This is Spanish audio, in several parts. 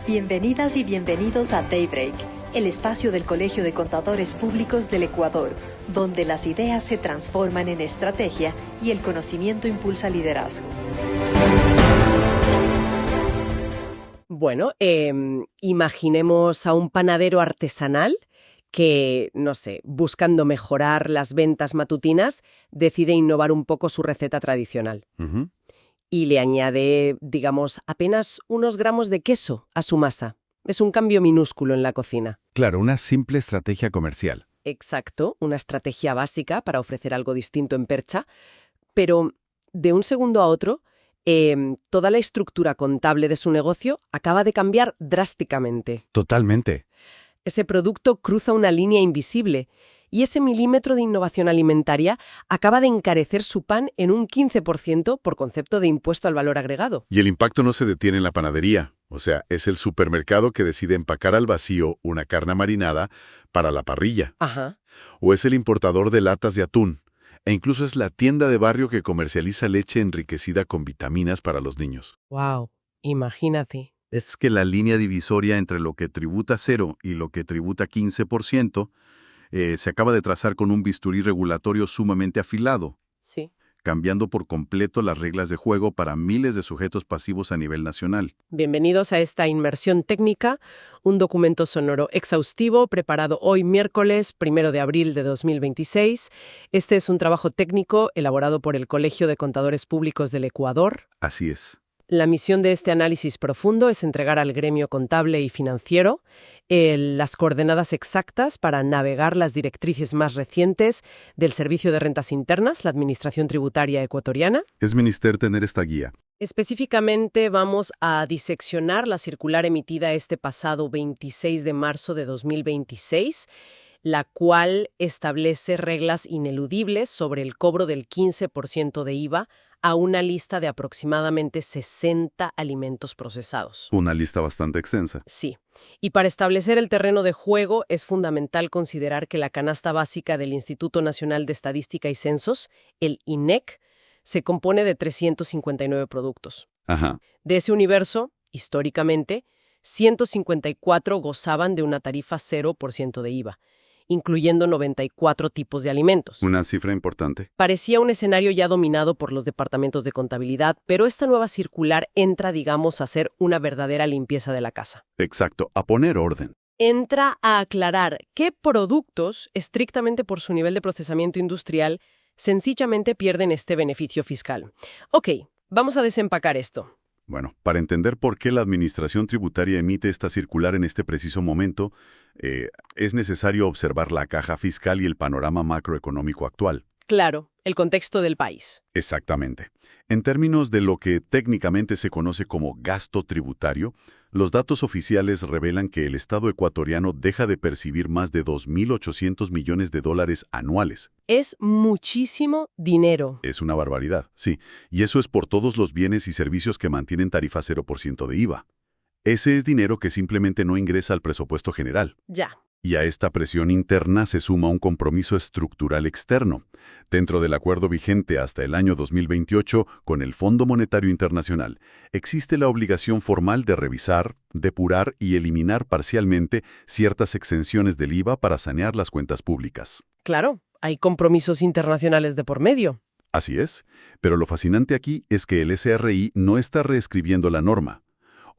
Bienvenidas y bienvenidos a Daybreak, el espacio del Colegio de Contadores Públicos del Ecuador, donde las ideas se transforman en estrategia y el conocimiento impulsa liderazgo. Bueno, imaginemos a un panadero artesanal que, no sé, buscando mejorar las ventas matutinas, decide innovar un poco su receta tradicional. Y le añade, digamos, apenas unos gramos de queso a su masa. Es un cambio minúsculo en la cocina. Claro, una simple estrategia comercial. Exacto, una estrategia básica para ofrecer algo distinto en percha, pero de un segundo a otro, toda la estructura contable de su negocio acaba de cambiar drásticamente. Totalmente. Ese producto cruza una línea invisible y ese milímetro de innovación alimentaria acaba de encarecer su pan en un 15% por concepto de impuesto al valor agregado. Y el impacto no se detiene en la panadería. O sea, es el supermercado que decide empacar al vacío una carne marinada para la parrilla. Ajá. O es el importador de latas de atún. E incluso es la tienda de barrio que comercializa leche enriquecida con vitaminas para los niños. Wow, imagínate. Es que la línea divisoria entre lo que tributa 0 y lo que tributa 15% se acaba de trazar con un bisturí regulatorio sumamente afilado, Sí. cambiando por completo las reglas de juego para miles de sujetos pasivos a nivel nacional. Bienvenidos a esta inmersión técnica, un documento sonoro exhaustivo preparado hoy miércoles 1 de abril de 2026. Este es un trabajo técnico elaborado por el Colegio de Contadores Públicos del Ecuador. Así es. La misión de este análisis profundo es entregar al gremio contable y financiero las coordenadas exactas para navegar las directrices más recientes del Servicio de Rentas Internas, la Administración Tributaria Ecuatoriana. Es menester tener esta guía. Específicamente vamos a diseccionar la circular emitida este pasado 26 de marzo de 2026, la cual establece reglas ineludibles sobre el cobro del 15% de IVA a una lista de aproximadamente 60 alimentos procesados. Una lista bastante extensa. Sí. Y para establecer el terreno de juego es fundamental considerar que la canasta básica del Instituto Nacional de Estadística y Censos, el INEC, se compone de 359 productos. Ajá. De ese universo, históricamente, 154 gozaban de una tarifa 0% de IVA, incluyendo 94 tipos de alimentos. Una cifra importante. Parecía un escenario ya dominado por los departamentos de contabilidad, pero esta nueva circular entra, digamos, a hacer una verdadera limpieza de la casa. Exacto, a poner orden. Entra a aclarar qué productos, estrictamente por su nivel de procesamiento industrial, sencillamente pierden este beneficio fiscal. Ok, vamos a desempacar esto. Bueno, para entender por qué la Administración Tributaria emite esta circular en este preciso momento, es necesario observar la caja fiscal y el panorama macroeconómico actual. Claro, el contexto del país. Exactamente. En términos de lo que técnicamente se conoce como gasto tributario, los datos oficiales revelan que el Estado ecuatoriano deja de percibir más de 2.800 millones de dólares anuales. Es muchísimo dinero. Es una barbaridad, sí. Y eso es por todos los bienes y servicios que mantienen tarifa 0% de IVA. Ese es dinero que simplemente no ingresa al presupuesto general. Ya. Y a esta presión interna se suma un compromiso estructural externo, dentro del acuerdo vigente hasta el año 2028 con el Fondo Monetario Internacional. Existe la obligación formal de revisar, depurar y eliminar parcialmente ciertas exenciones del IVA para sanear las cuentas públicas. Claro, hay compromisos internacionales de por medio. Así es, pero lo fascinante aquí es que el SRI no está reescribiendo la norma.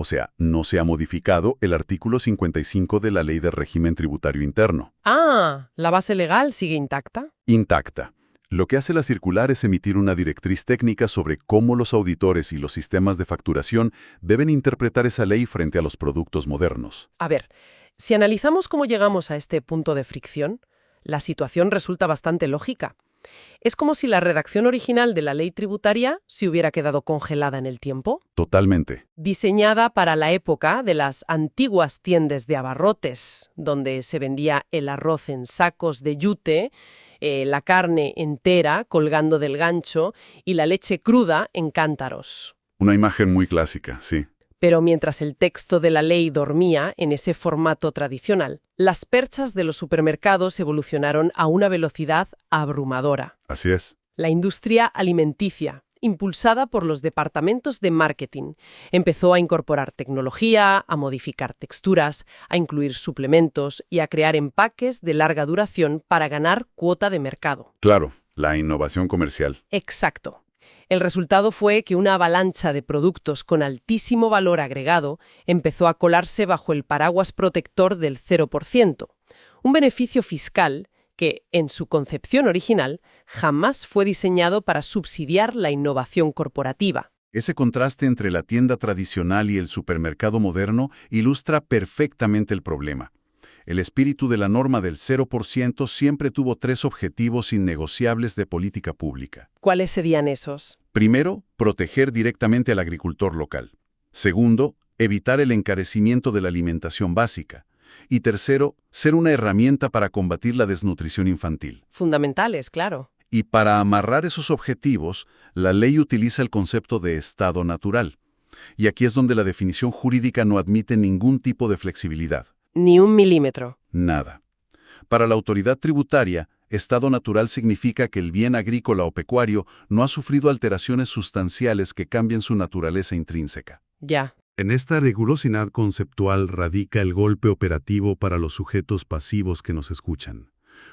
O sea, no se ha modificado el artículo 55 de la Ley de Régimen Tributario Interno. Ah, ¿la base legal sigue intacta? Intacta. Lo que hace la circular es emitir una directriz técnica sobre cómo los auditores y los sistemas de facturación deben interpretar esa ley frente a los productos modernos. A ver, si analizamos cómo llegamos a este punto de fricción, la situación resulta bastante lógica. Es como si la redacción original de la ley tributaria se hubiera quedado congelada en el tiempo. Totalmente. Diseñada para la época de las antiguas tiendas de abarrotes, donde se vendía el arroz en sacos de yute, la carne entera colgando del gancho y la leche cruda en cántaros. Una imagen muy clásica, sí. Pero mientras el texto de la ley dormía en ese formato tradicional, las perchas de los supermercados evolucionaron a una velocidad abrumadora. Así es. La industria alimenticia, impulsada por los departamentos de marketing. Empezó a incorporar tecnología, a modificar texturas, a incluir suplementos y a crear empaques de larga duración para ganar cuota de mercado. Claro, la innovación comercial. Exacto. El resultado fue que una avalancha de productos con altísimo valor agregado empezó a colarse bajo el paraguas protector del 0%, un beneficio fiscal que, en su concepción original, jamás fue diseñado para subsidiar la innovación corporativa. Ese contraste entre la tienda tradicional y el supermercado moderno ilustra perfectamente el problema. El espíritu de la norma del 0% siempre tuvo 3 objetivos innegociables de política pública. ¿Cuáles serían esos? Primero, proteger directamente al agricultor local. Segundo, evitar el encarecimiento de la alimentación básica. Y tercero, ser una herramienta para combatir la desnutrición infantil. Fundamentales, claro. Y para amarrar esos objetivos, la ley utiliza el concepto de estado natural. Y aquí es donde la definición jurídica no admite ningún tipo de flexibilidad. Ni un milímetro. Nada. Para la autoridad tributaria, estado natural significa que el bien agrícola o pecuario no ha sufrido alteraciones sustanciales que cambien su naturaleza intrínseca. Ya. En esta rigurosidad conceptual radica el golpe operativo para los sujetos pasivos que nos escuchan.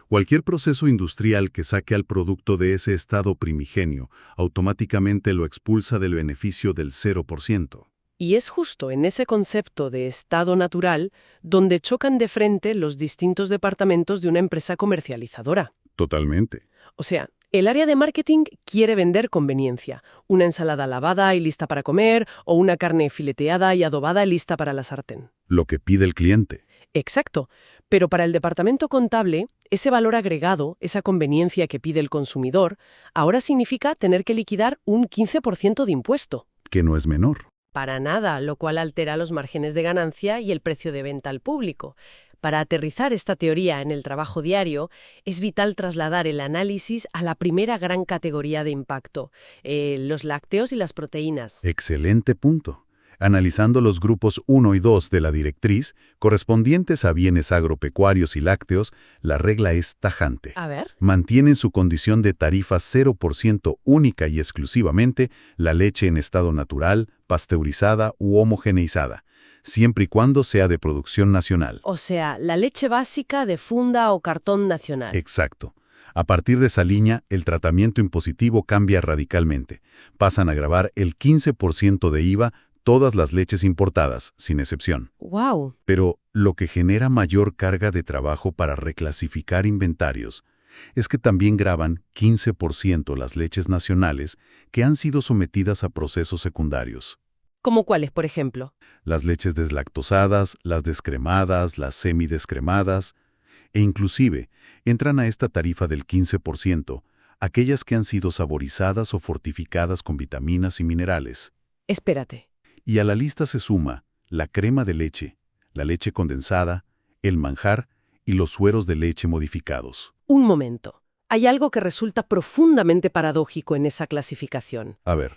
Cualquier proceso industrial que saque al producto de ese estado primigenio automáticamente lo expulsa del beneficio del 0%. Y es justo en ese concepto de estado natural donde chocan de frente los distintos departamentos de una empresa comercializadora. Totalmente. O sea, el área de marketing quiere vender conveniencia, una ensalada lavada y lista para comer, o una carne fileteada y adobada y lista para la sartén. Lo que pide el cliente. Exacto, pero para el departamento contable, ese valor agregado, esa conveniencia que pide el consumidor, ahora significa tener que liquidar un 15% de impuesto. Que no es menor. Para nada, lo cual altera los márgenes de ganancia y el precio de venta al público. Para aterrizar esta teoría en el trabajo diario, es vital trasladar el análisis a la primera gran categoría de impacto, los lácteos y las proteínas. Excelente punto. Analizando los grupos 1 y 2 de la directriz, correspondientes a bienes agropecuarios y lácteos, la regla es tajante. A ver. Mantienen su condición de tarifa 0% única y exclusivamente la leche en estado natural, pasteurizada u homogeneizada, siempre y cuando sea de producción nacional. O sea, la leche básica de funda o cartón nacional. Exacto. A partir de esa línea, el tratamiento impositivo cambia radicalmente. Pasan a gravar el 15% de IVA todas las leches importadas, sin excepción. ¡Wow! Pero lo que genera mayor carga de trabajo para reclasificar inventarios es que también graban 15% las leches nacionales que han sido sometidas a procesos secundarios. ¿Cómo cuáles, por ejemplo? Las leches deslactosadas, las descremadas, las semidescremadas, e inclusive entran a esta tarifa del 15% aquellas que han sido saborizadas o fortificadas con vitaminas y minerales. Espérate. Y a la lista se suma la crema de leche, la leche condensada, el manjar y los sueros de leche modificados. Un momento. Hay algo que resulta profundamente paradójico en esa clasificación. A ver.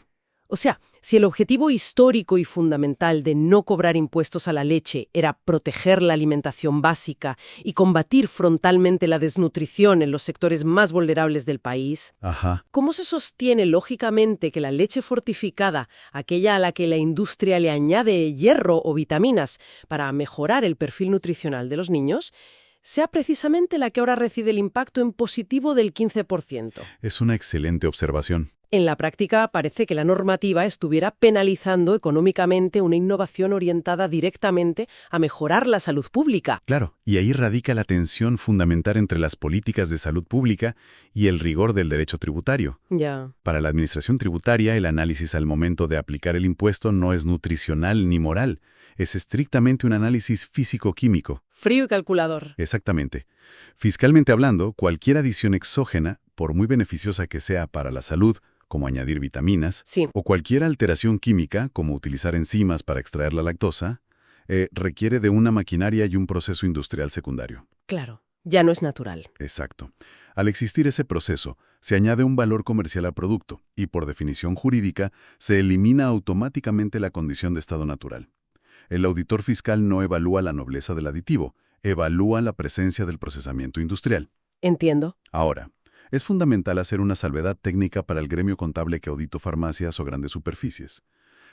O sea, si el objetivo histórico y fundamental de no cobrar impuestos a la leche era proteger la alimentación básica y combatir frontalmente la desnutrición en los sectores más vulnerables del país, Ajá. ¿cómo se sostiene lógicamente que la leche fortificada, aquella a la que la industria le añade hierro o vitaminas para mejorar el perfil nutricional de los niños, sea precisamente la que ahora recibe el impacto en positivo del 15%? Es una excelente observación. En la práctica, parece que la normativa estuviera penalizando económicamente una innovación orientada directamente a mejorar la salud pública. Claro, y ahí radica la tensión fundamental entre las políticas de salud pública y el rigor del derecho tributario. Ya. Para la administración tributaria, el análisis al momento de aplicar el impuesto no es nutricional ni moral, es estrictamente un análisis físico-químico. Frío y calculador. Exactamente. Fiscalmente hablando, cualquier adición exógena, por muy beneficiosa que sea para la salud, como añadir vitaminas, Sí. o cualquier alteración química, como utilizar enzimas para extraer la lactosa, requiere de una maquinaria y un proceso industrial secundario. Claro. Ya no es natural. Exacto. Al existir ese proceso, se añade un valor comercial al producto y, por definición jurídica, se elimina automáticamente la condición de estado natural. El auditor fiscal no evalúa la nobleza del aditivo, evalúa la presencia del procesamiento industrial. Entiendo. Ahora, Es fundamental hacer una salvedad técnica para el gremio contable que audita farmacias o grandes superficies.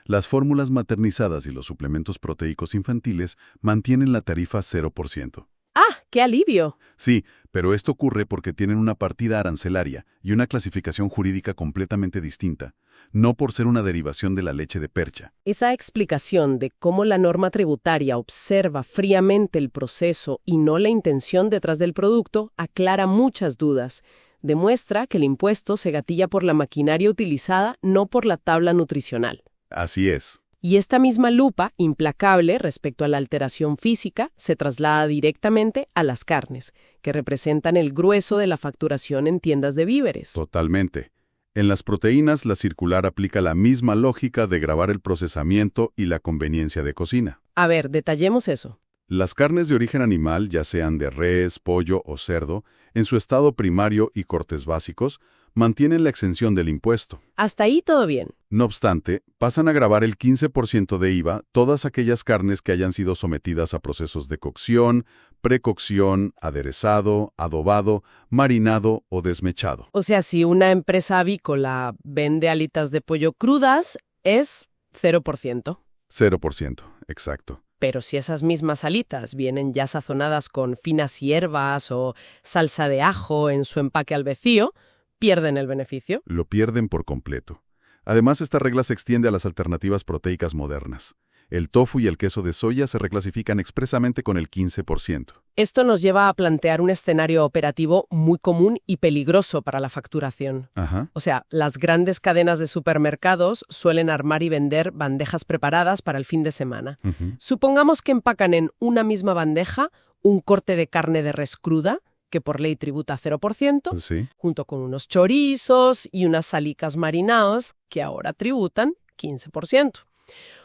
Las fórmulas maternizadas y los suplementos proteicos infantiles mantienen la tarifa 0%. ¡Ah, qué alivio! Sí, pero esto ocurre porque tienen una partida arancelaria y una clasificación jurídica completamente distinta, no por ser una derivación de la leche de percha. Esa explicación de cómo la norma tributaria observa fríamente el proceso y no la intención detrás del producto aclara muchas dudas. Demuestra que el impuesto se gatilla por la maquinaria utilizada, no por la tabla nutricional. Así es. Y esta misma lupa, implacable respecto a la alteración física, se traslada directamente a las carnes, que representan el grueso de la facturación en tiendas de víveres. Totalmente. En las proteínas, la circular aplica la misma lógica de gravar el procesamiento y la conveniencia de cocina. A ver, detallemos eso. Las carnes de origen animal, ya sean de res, pollo o cerdo, en su estado primario y cortes básicos, mantienen la exención del impuesto. Hasta ahí todo bien. No obstante, pasan a gravar el 15% de IVA todas aquellas carnes que hayan sido sometidas a procesos de cocción, precocción, aderezado, adobado, marinado o desmechado. O sea, si una empresa avícola vende alitas de pollo crudas, es 0%. 0%, exacto. Pero si esas mismas alitas vienen ya sazonadas con finas hierbas o salsa de ajo en su empaque al vacío, pierden el beneficio. Lo pierden por completo. Además, esta regla se extiende a las alternativas proteicas modernas. El tofu y el queso de soya se reclasifican expresamente con el 15%. Esto nos lleva a plantear un escenario operativo muy común y peligroso para la facturación. Ajá. O sea, las grandes cadenas de supermercados suelen armar y vender bandejas preparadas para el fin de semana. Supongamos que empacan en una misma bandeja un corte de carne de res cruda, que por ley tributa 0%, Sí. junto con unos chorizos y unas salicas marinados, que ahora tributan 15%.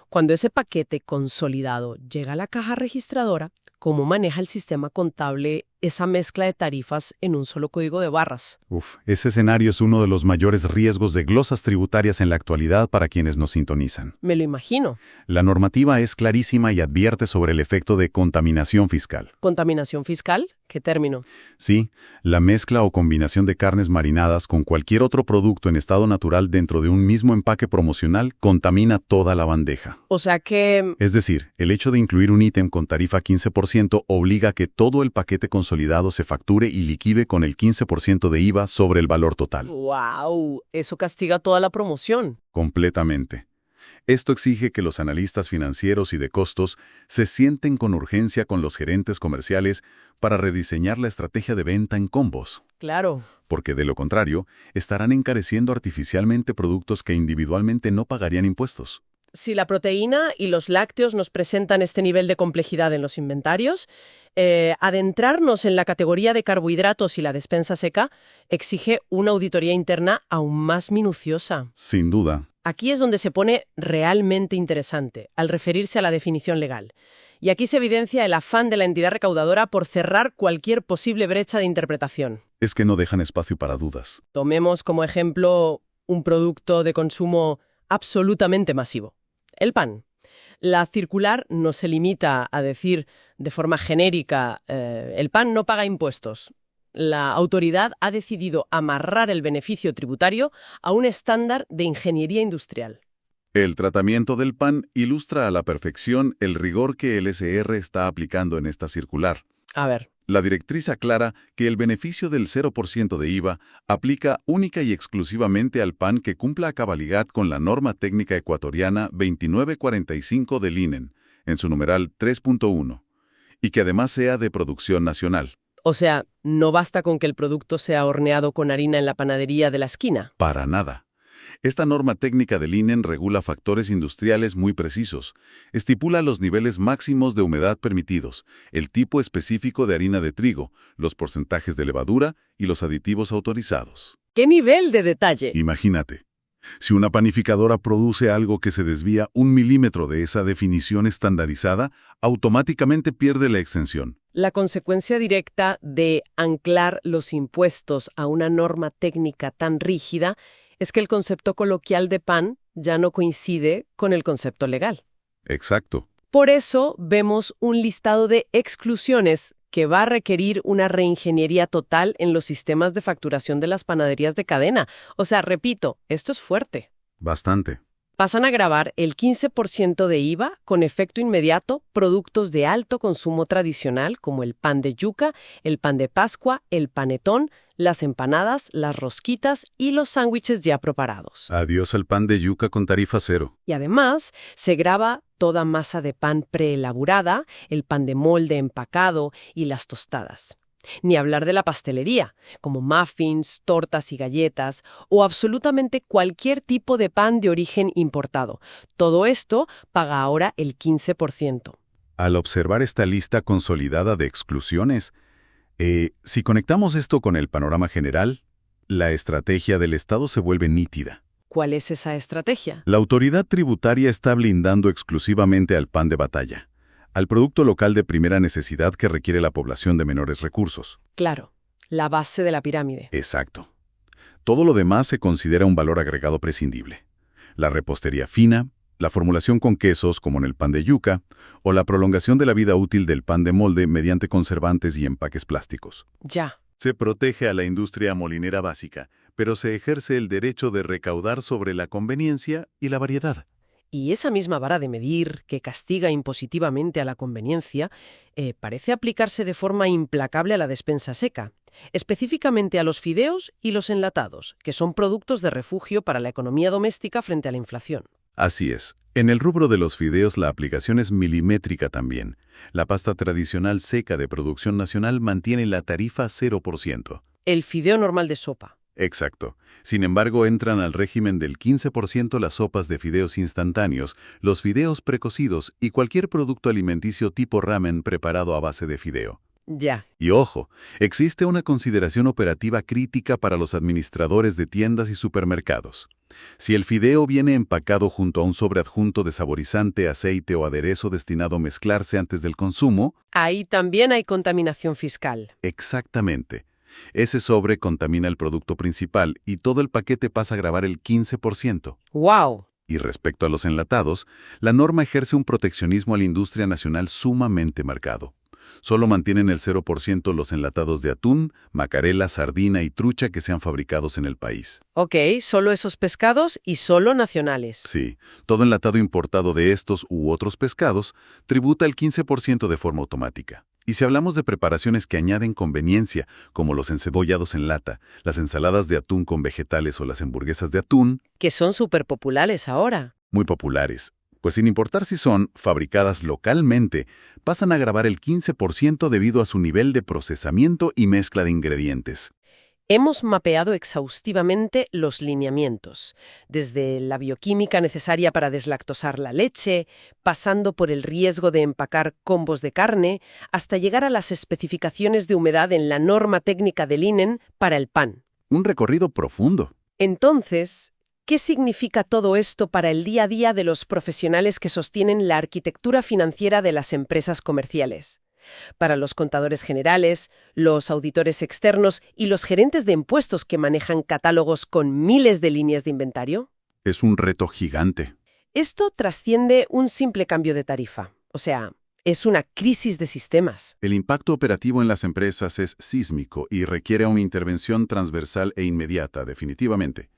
Cuando ese paquete consolidado llega a la caja registradora, ¿cómo maneja el sistema contable esa mezcla de tarifas en un solo código de barras? Ese escenario es uno de los mayores riesgos de glosas tributarias en la actualidad para quienes nos sintonizan. Me lo imagino. La normativa es clarísima y advierte sobre el efecto de contaminación fiscal. ¿Contaminación fiscal? ¿Qué término? Sí, la mezcla o combinación de carnes marinadas con cualquier otro producto en estado natural dentro de un mismo empaque promocional contamina toda la bandeja. O sea que... Es decir, el hecho de incluir un ítem con tarifa 15% obliga a que todo el paquete consolidado se facture y liquide con el 15% de IVA sobre el valor total. ¡Wow! Eso castiga toda la promoción. Completamente. Esto exige que los analistas financieros y de costos se sienten con urgencia con los gerentes comerciales para rediseñar la estrategia de venta en combos. Claro. Porque de lo contrario, estarán encareciendo artificialmente productos que individualmente no pagarían impuestos. Si la proteína y los lácteos nos presentan este nivel de complejidad en los inventarios, adentrarnos en la categoría de carbohidratos y la despensa seca exige una auditoría interna aún más minuciosa. Sin duda. Aquí es donde se pone realmente interesante, al referirse a la definición legal. Y aquí se evidencia el afán de la entidad recaudadora por cerrar cualquier posible brecha de interpretación. Es que no dejan espacio para dudas. Tomemos como ejemplo un producto de consumo absolutamente masivo. El pan. La circular no se limita a decir de forma genérica el pan no paga impuestos. La autoridad ha decidido amarrar el beneficio tributario a un estándar de ingeniería industrial. El tratamiento del pan ilustra a la perfección el rigor que el SR está aplicando en esta circular. A ver. La directriz aclara que el beneficio del 0% de IVA aplica única y exclusivamente al pan que cumpla a cabalidad con la norma técnica ecuatoriana 2945 del INEN, en su numeral 3.1, y que además sea de producción nacional. O sea, no basta con que el producto sea horneado con harina en la panadería de la esquina. Para nada. Esta norma técnica del INEN regula factores industriales muy precisos, estipula los niveles máximos de humedad permitidos, el tipo específico de harina de trigo, los porcentajes de levadura y los aditivos autorizados. ¡Qué nivel de detalle! Imagínate, si una panificadora produce algo que se desvía 1 milímetro de esa definición estandarizada, automáticamente pierde la exención. La consecuencia directa de anclar los impuestos a una norma técnica tan rígida es que el concepto coloquial de pan ya no coincide con el concepto legal. Exacto. Por eso vemos un listado de exclusiones que va a requerir una reingeniería total en los sistemas de facturación de las panaderías de cadena. O sea, repito, esto es fuerte. Bastante. Pasan a gravar el 15% de IVA con efecto inmediato productos de alto consumo tradicional como el pan de yuca, el pan de Pascua, el panetón, las empanadas, las rosquitas y los sándwiches ya preparados. Adiós al pan de yuca con tarifa cero. Y además se grava toda masa de pan preelaborada, el pan de molde empacado y las tostadas. Ni hablar de la pastelería, como muffins, tortas y galletas, o absolutamente cualquier tipo de pan de origen importado. Todo esto paga ahora el 15%. Al observar esta lista consolidada de exclusiones, si conectamos esto con el panorama general, la estrategia del Estado se vuelve nítida. ¿Cuál es esa estrategia? La autoridad tributaria está blindando exclusivamente al pan de batalla, al producto local de primera necesidad que requiere la población de menores recursos. Claro, la base de la pirámide. Exacto. Todo lo demás se considera un valor agregado prescindible. La repostería fina, la formulación con quesos como en el pan de yuca, o la prolongación de la vida útil del pan de molde mediante conservantes y empaques plásticos. Ya. Se protege a la industria molinera básica, pero se ejerce el derecho de recaudar sobre la conveniencia y la variedad. Y esa misma vara de medir, que castiga impositivamente a la conveniencia, parece aplicarse de forma implacable a la despensa seca, específicamente a los fideos y los enlatados, que son productos de refugio para la economía doméstica frente a la inflación. Así es. En el rubro de los fideos la aplicación es milimétrica también. La pasta tradicional seca de producción nacional mantiene la tarifa 0%. El fideo normal de sopa. Exacto. Sin embargo, entran al régimen del 15% las sopas de fideos instantáneos, los fideos precocidos y cualquier producto alimenticio tipo ramen preparado a base de fideo. Ya. Y ojo, existe una consideración operativa crítica para los administradores de tiendas y supermercados. Si el fideo viene empacado junto a un sobreadjunto de saborizante, aceite o aderezo destinado a mezclarse antes del consumo... Ahí también hay contaminación fiscal. Exactamente. Ese sobre contamina el producto principal y todo el paquete pasa a gravar el 15%. ¡Wow! Y respecto a los enlatados, la norma ejerce un proteccionismo a la industria nacional sumamente marcado. Solo mantienen el 0% los enlatados de atún, macarela, sardina y trucha que sean fabricados en el país. Ok, solo esos pescados y solo nacionales. Sí, todo enlatado importado de estos u otros pescados tributa el 15% de forma automática. Y si hablamos de preparaciones que añaden conveniencia, como los encebollados en lata, las ensaladas de atún con vegetales o las hamburguesas de atún, Que son súper populares ahora. muy populares, pues sin importar si son fabricadas localmente, pasan a gravar el 15% debido a su nivel de procesamiento y mezcla de ingredientes. Hemos mapeado exhaustivamente los lineamientos, desde la bioquímica necesaria para deslactosar la leche, pasando por el riesgo de empacar combos de carne, hasta llegar a las especificaciones de humedad en la norma técnica del INEN para el pan. Un recorrido profundo. Entonces, ¿qué significa todo esto para el día a día de los profesionales que sostienen la arquitectura financiera de las empresas comerciales? Para los contadores generales, los auditores externos y los gerentes de impuestos que manejan catálogos con miles de líneas de inventario. Es un reto gigante. Esto trasciende un simple cambio de tarifa. O sea, es una crisis de sistemas. El impacto operativo en las empresas es sísmico y requiere una intervención transversal e inmediata, definitivamente.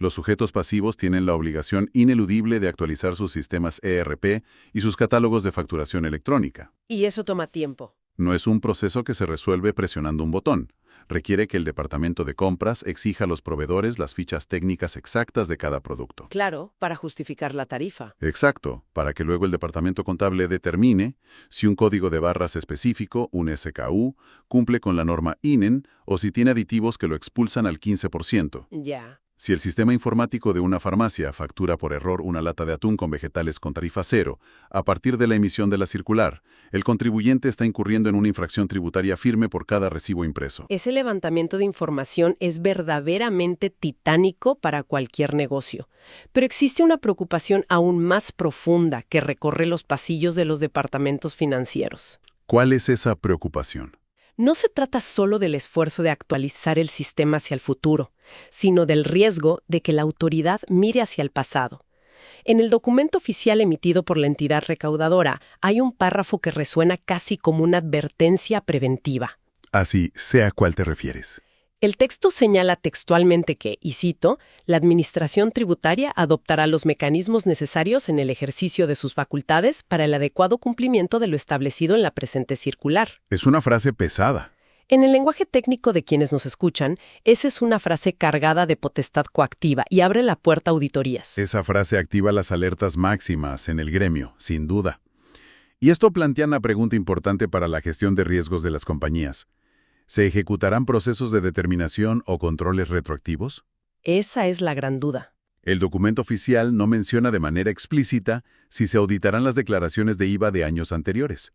Los sujetos pasivos tienen la obligación ineludible de actualizar sus sistemas ERP y sus catálogos de facturación electrónica. Y eso toma tiempo. No es un proceso que se resuelve presionando un botón. Requiere que el departamento de compras exija a los proveedores las fichas técnicas exactas de cada producto. Claro, para justificar la tarifa. Exacto, para que luego el departamento contable determine si un código de barras específico, un SKU, cumple con la norma INEN o si tiene aditivos que lo expulsan al 15%. Ya. Si el sistema informático de una farmacia factura por error una lata de atún con vegetales con tarifa cero, a partir de la emisión de la circular, el contribuyente está incurriendo en una infracción tributaria firme por cada recibo impreso. Ese levantamiento de información es verdaderamente titánico para cualquier negocio. Pero existe una preocupación aún más profunda que recorre los pasillos de los departamentos financieros. ¿Cuál es esa preocupación? No se trata solo del esfuerzo de actualizar el sistema hacia el futuro, sino del riesgo de que la autoridad mire hacia el pasado. En el documento oficial emitido por la entidad recaudadora hay un párrafo que resuena casi como una advertencia preventiva. Así, sé a cuál te refieres. El texto señala textualmente que, y cito, la Administración Tributaria adoptará los mecanismos necesarios en el ejercicio de sus facultades para el adecuado cumplimiento de lo establecido en la presente circular. Es una frase pesada. En el lenguaje técnico de quienes nos escuchan, esa es una frase cargada de potestad coactiva y abre la puerta a auditorías. Esa frase activa las alertas máximas en el gremio, sin duda. Y esto plantea una pregunta importante para la gestión de riesgos de las compañías. ¿Se ejecutarán procesos de determinación o controles retroactivos? Esa es la gran duda. El documento oficial no menciona de manera explícita si se auditarán las declaraciones de IVA de años anteriores.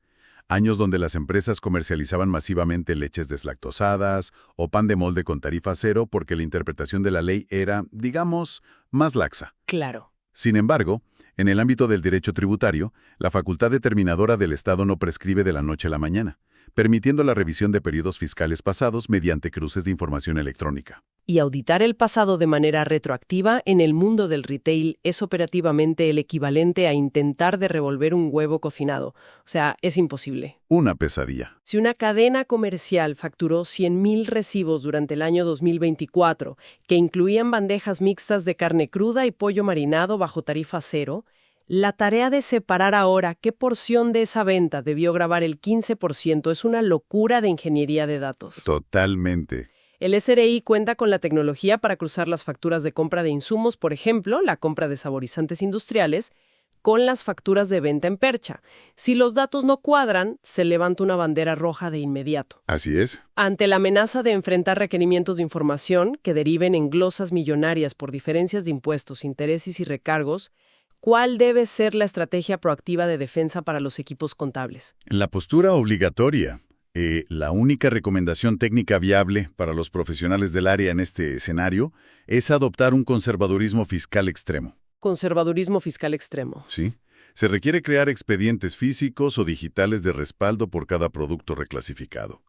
Años donde las empresas comercializaban masivamente leches deslactosadas o pan de molde con tarifa cero porque la interpretación de la ley era, digamos, más laxa. Claro. Sin embargo, en el ámbito del derecho tributario, la facultad determinadora del Estado no prescribe de la noche a la mañana, permitiendo la revisión de periodos fiscales pasados mediante cruces de información electrónica. Y auditar el pasado de manera retroactiva en el mundo del retail es operativamente el equivalente a intentar de revolver un huevo cocinado. O sea, es imposible. Una pesadilla. Si una cadena comercial facturó 100.000 recibos durante el año 2024, que incluían bandejas mixtas de carne cruda y pollo marinado bajo tarifa cero, la tarea de separar ahora qué porción de esa venta debió gravar el 15% es una locura de ingeniería de datos. Totalmente. El SRI cuenta con la tecnología para cruzar las facturas de compra de insumos, por ejemplo, la compra de saborizantes industriales, con las facturas de venta en percha. Si los datos no cuadran, se levanta una bandera roja de inmediato. Así es. Ante la amenaza de enfrentar requerimientos de información que deriven en glosas millonarias por diferencias de impuestos, intereses y recargos, ¿cuál debe ser la estrategia proactiva de defensa para los equipos contables? La postura obligatoria. La única recomendación técnica viable para los profesionales del área en este escenario es adoptar un conservadurismo fiscal extremo. Conservadurismo fiscal extremo. Sí. Se requiere crear expedientes físicos o digitales de respaldo por cada producto reclasificado.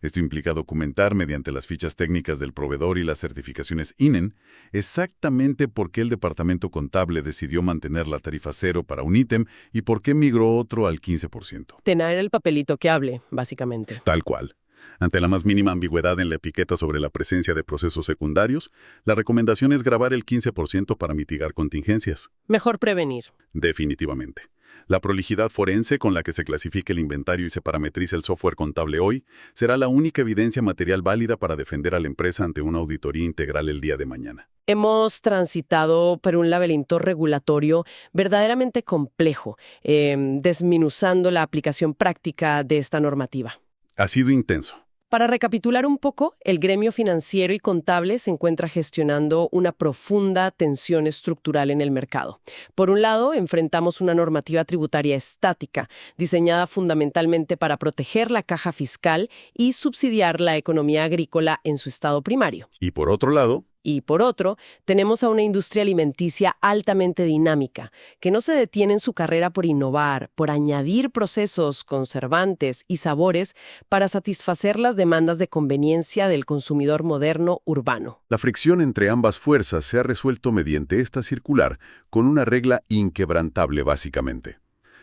Esto implica documentar mediante las fichas técnicas del proveedor y las certificaciones INEN exactamente por qué el departamento contable decidió mantener la tarifa cero para un ítem y por qué migró otro al 15%. Tener el papelito que hable, básicamente. Tal cual. Ante la más mínima ambigüedad en la etiqueta sobre la presencia de procesos secundarios, la recomendación es grabar el 15% para mitigar contingencias. Mejor prevenir. Definitivamente. La prolijidad forense con la que se clasifique el inventario y se parametrice el software contable hoy será la única evidencia material válida para defender a la empresa ante una auditoría integral el día de mañana. Hemos transitado por un laberinto regulatorio verdaderamente complejo, desmenuzando la aplicación práctica de esta normativa. Ha sido intenso. Para recapitular un poco, el gremio financiero y contable se encuentra gestionando una profunda tensión estructural en el mercado. Por un lado, enfrentamos una normativa tributaria estática, diseñada fundamentalmente para proteger la caja fiscal y subsidiar la economía agrícola en su estado primario. Y por otro lado, Y por otro, tenemos a una industria alimenticia altamente dinámica, que no se detiene en su carrera por innovar, por añadir procesos, conservantes y sabores para satisfacer las demandas de conveniencia del consumidor moderno urbano. la fricción entre ambas fuerzas se ha resuelto mediante esta circular con una regla inquebrantable básicamente.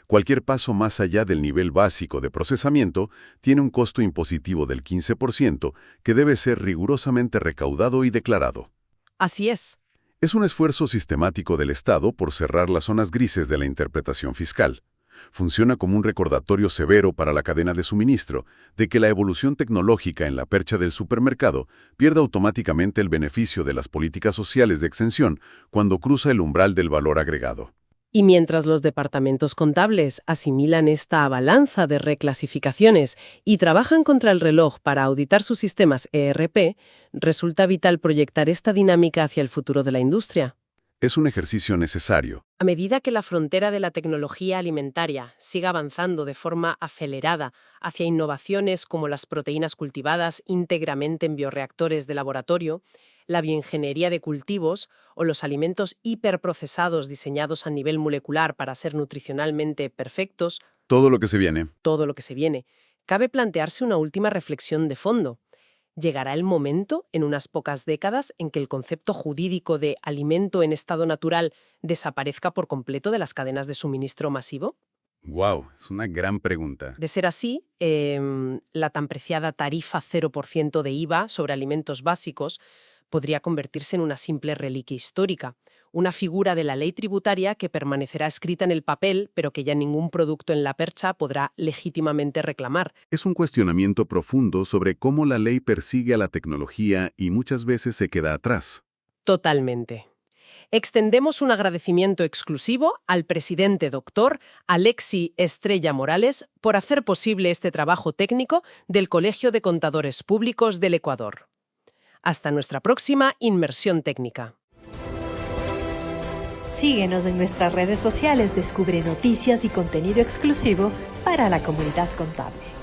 Cualquier paso más allá del nivel básico de procesamiento tiene un costo impositivo del 15% que debe ser rigurosamente recaudado y declarado. Así es. Es un esfuerzo sistemático del Estado por cerrar las zonas grises de la interpretación fiscal. Funciona como un recordatorio severo para la cadena de suministro de que la evolución tecnológica en la percha del supermercado pierde automáticamente el beneficio de las políticas sociales de exención cuando cruza el umbral del valor agregado. Y mientras los departamentos contables asimilan esta avalancha de reclasificaciones y trabajan contra el reloj para auditar sus sistemas ERP, resulta vital proyectar esta dinámica hacia el futuro de la industria. Es un ejercicio necesario. A medida que la frontera de la tecnología alimentaria siga avanzando de forma acelerada hacia innovaciones como las proteínas cultivadas íntegramente en bioreactores de laboratorio, la bioingeniería de cultivos o los alimentos hiperprocesados diseñados a nivel molecular para ser nutricionalmente perfectos, Todo lo que se viene. todo lo que se viene, cabe plantearse una última reflexión de fondo. Llegará el momento, en unas pocas décadas, en que el concepto jurídico de alimento en estado natural desaparezca por completo de las cadenas de suministro masivo. ¡Wow! Es una gran pregunta. De ser así, la tan preciada tarifa 0% de IVA sobre alimentos básicos podría convertirse en una simple reliquia histórica, una figura de la ley tributaria que permanecerá escrita en el papel, pero que ya ningún producto en la percha podrá legítimamente reclamar. Es un cuestionamiento profundo sobre cómo la ley persigue a la tecnología y muchas veces se queda atrás. Totalmente. Extendemos un agradecimiento exclusivo al presidente doctor Alexi Estrella Morales por hacer posible este trabajo técnico del Colegio de Contadores Públicos del Ecuador. Hasta nuestra próxima inmersión técnica. Síguenos en nuestras redes sociales, descubre noticias y contenido exclusivo para la comunidad contable.